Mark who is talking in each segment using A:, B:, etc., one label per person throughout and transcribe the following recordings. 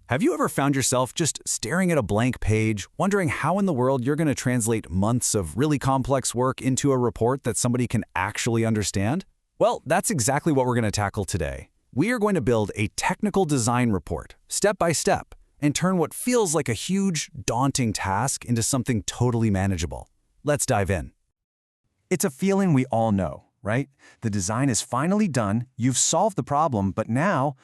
A: Have you ever found yourself just staring at a blank page, wondering how in the world you're going to translate months of really complex work into a report that somebody can actually understand? Well, that's exactly what we're going to tackle today. We are going to build a technical design report, step by step, and turn what feels like a huge, daunting task into something totally manageable. Let's dive in.
B: It's a feeling we all know, right? The design is finally done, you've solved the problem, but now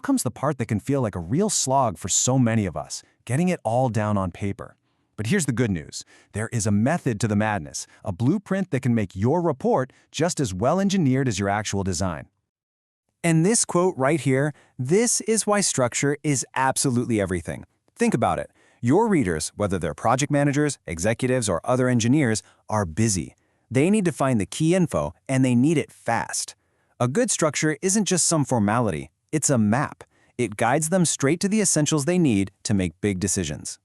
B: comes the part that can feel like a real slog for so many of us, getting it all down on paper. But here's the good news. There is a method to the madness, a blueprint that can make your report just as well-engineered as your actual design. And this quote right here, this is why structure is absolutely everything. Think about it. Your readers, whether they're project managers, executives, or other engineers, are busy. They need to find the key info, and they need it fast. A good structure isn't just some formality. It's a map. It guides them straight to the essentials they need to make big decisions.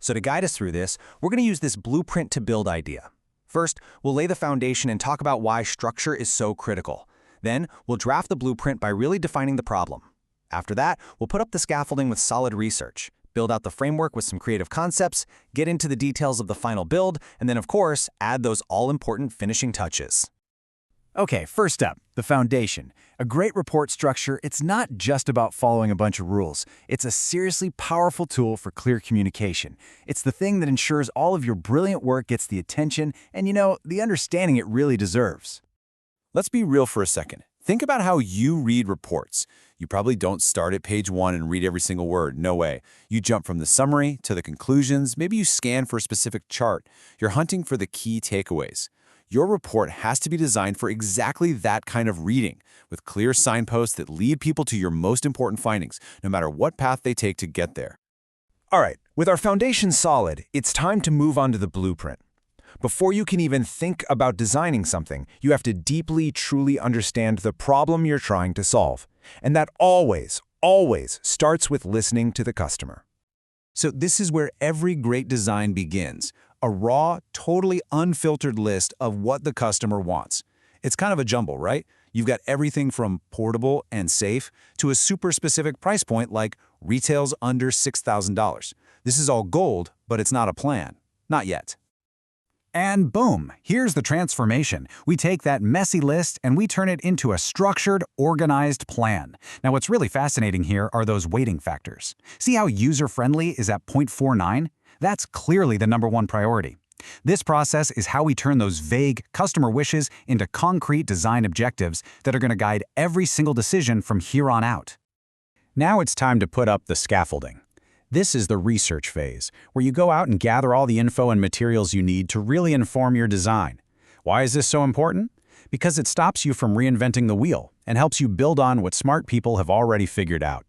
B: So to guide us through this, we're going to use this blueprint to build idea. First, we'll lay the foundation and talk about why structure is so critical. Then, we'll draft the blueprint by really defining the problem. After that, we'll put up the scaffolding with solid research, build out the framework with some creative concepts, get into the details of the final build, and then, of course, add those all-important finishing touches.
A: Okay, first up, the foundation. A great report structure, it's not just about following a bunch of rules. It's a seriously powerful tool for clear communication. It's the thing that ensures all of your brilliant work gets the attention and, the understanding it really deserves.
C: Let's be real for a second. Think about how you read reports. You probably don't start at page 1 and read every single word. No way. You jump from the summary to the conclusions. Maybe you scan for a specific chart. You're hunting for the key takeaways. Your report has to be designed for exactly that kind of reading, with clear signposts that lead people to your most important findings, no matter what path they take to get there.
B: All right, with our foundation solid, it's time to move on to the blueprint. Before you can even think about designing something, you have to deeply, truly understand the problem you're trying to solve. And that always starts with listening to the customer.
A: So this is where every great design begins. A raw, totally unfiltered list of what the customer wants. It's kind of a jumble, right? You've got everything from portable and safe to a super specific price point like retails under $6,000. This is all gold, but it's not a plan. Not yet. And boom, here's the transformation. We take that messy list and we turn it into a structured, organized plan. Now what's really fascinating here are those weighting factors. See how user-friendly is at 0.49? That's clearly the #1 priority. This process is how we turn those vague customer wishes into concrete design objectives that are going to guide every single decision from here on out. Now it's time to put up the scaffolding. This is the research phase, where you go out and gather all the info and materials you need to really inform your design. Why is this so important? Because it stops you from reinventing the wheel and helps you build on what smart people have already figured out.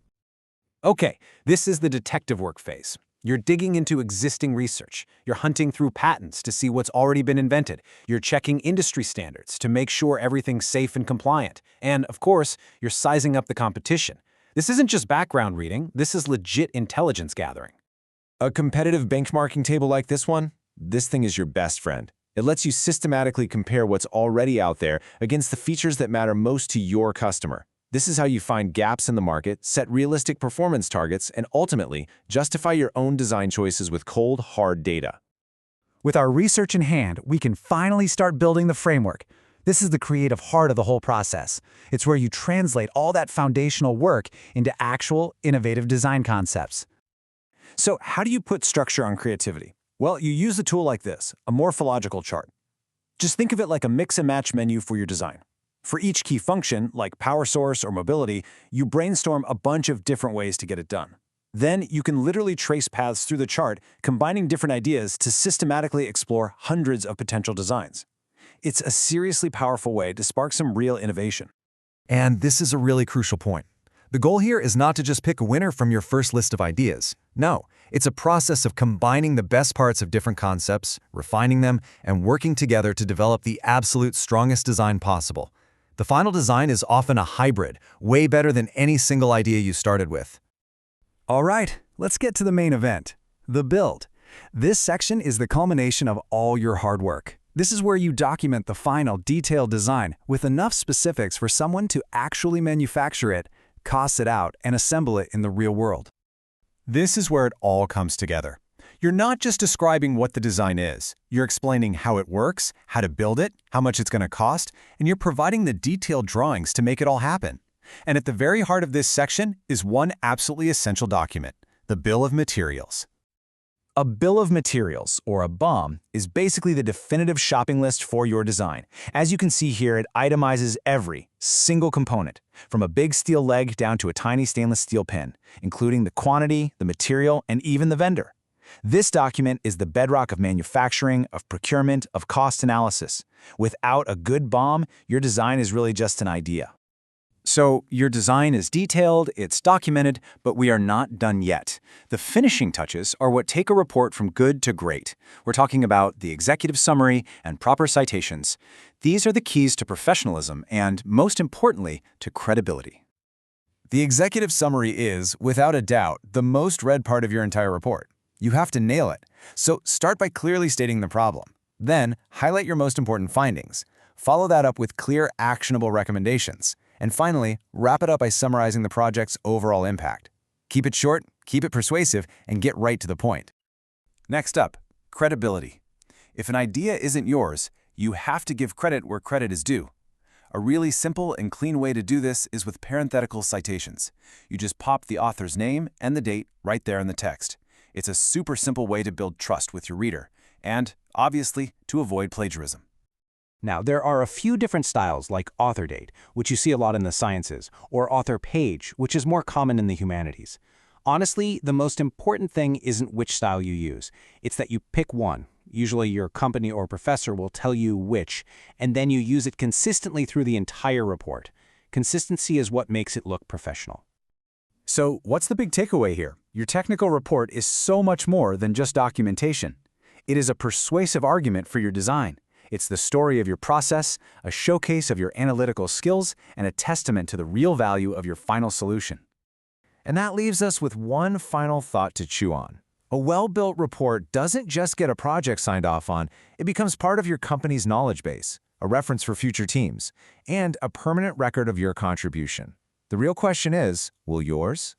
B: Okay, this is the detective work phase. You're digging into existing research. You're hunting through patents to see what's already been invented. You're checking industry standards to make sure everything's safe and compliant. And, of course, you're sizing up the competition. This isn't just background reading, this is legit intelligence gathering.
C: A competitive benchmarking table like this one? This thing is your best friend. It lets you systematically compare what's already out there against the features that matter most to your customer. This is how you find gaps in the market, set realistic performance targets, and ultimately justify your own design choices with cold, hard data.
A: With our research in hand, we can finally start building the framework. This is the creative heart of the whole process. It's where you translate all that foundational work into actual, innovative design concepts.
B: So how do you put structure on creativity? Well, you use a tool like this, a morphological chart. Just think of it like a mix-and-match menu for your design. For each key function, like power source or mobility, you brainstorm a bunch of different ways to get it done. Then you can literally trace paths through the chart, combining different ideas to systematically explore hundreds of potential designs. It's a seriously powerful way to spark some real innovation.
D: And this is a really crucial point. The goal here is not to just pick a winner from your first list of ideas. No, it's a process of combining the best parts of different concepts, refining them, and working together to develop the absolute strongest design possible. The final design is often a hybrid, way better than any single idea you started with.
A: All right, let's get to the main event, the build. This section is the culmination of all your hard work. This is where you document the final, detailed design with enough specifics for someone to actually manufacture it, cost it out, and assemble it in the real world.
B: This is where it all comes together. You're not just describing what the design is. You're explaining how it works, how to build it, how much it's going to cost, and you're providing the detailed drawings to make it all happen. And at the very heart of this section is one absolutely essential document, the Bill of Materials.
A: A bill of materials, or a BOM, is basically the definitive shopping list for your design. As you can see here, it itemizes every single component, from a big steel leg down to a tiny stainless steel pin, including the quantity, the material, and even the vendor. This document is the bedrock of manufacturing, of procurement, of cost analysis. Without a good BOM, your design is really just an idea. So your design is detailed, it's documented, but we are not done yet. The finishing touches are what take a report from good to great. We're talking about the executive summary and proper citations. These are the keys to professionalism and, most importantly, to credibility.
C: The executive summary is, without a doubt, the most read part of your entire report. You have to nail it. So start by clearly stating the problem. Then, highlight your most important findings. Follow that up with clear, actionable recommendations. And finally, wrap it up by summarizing the project's overall impact. Keep it short, keep it persuasive, and get right to the point. Next up, credibility. If an idea isn't yours, you have to give credit where credit is due. A really simple and clean way to do this is with parenthetical citations. You just pop the author's name and the date right there in the text. It's a super simple way to build trust with your reader, and, obviously, to avoid plagiarism.
E: Now, there are a few different styles like author date, which you see a lot in the sciences, or author page, which is more common in the humanities. Honestly, the most important thing isn't which style you use. It's that you pick one. Usually your company or professor will tell you which, and then you use it consistently through the entire report. Consistency is what makes it look professional.
A: So what's the big takeaway here? Your technical report is so much more than just documentation. It is a persuasive argument for your design. It's the story of your process, a showcase of your analytical skills, and a testament to the real value of your final solution. And that leaves us with one final thought to chew on. A well-built report doesn't just get a project signed off on, it becomes part of your company's knowledge base, a reference for future teams, and a permanent record of your contribution. The real question is, will yours?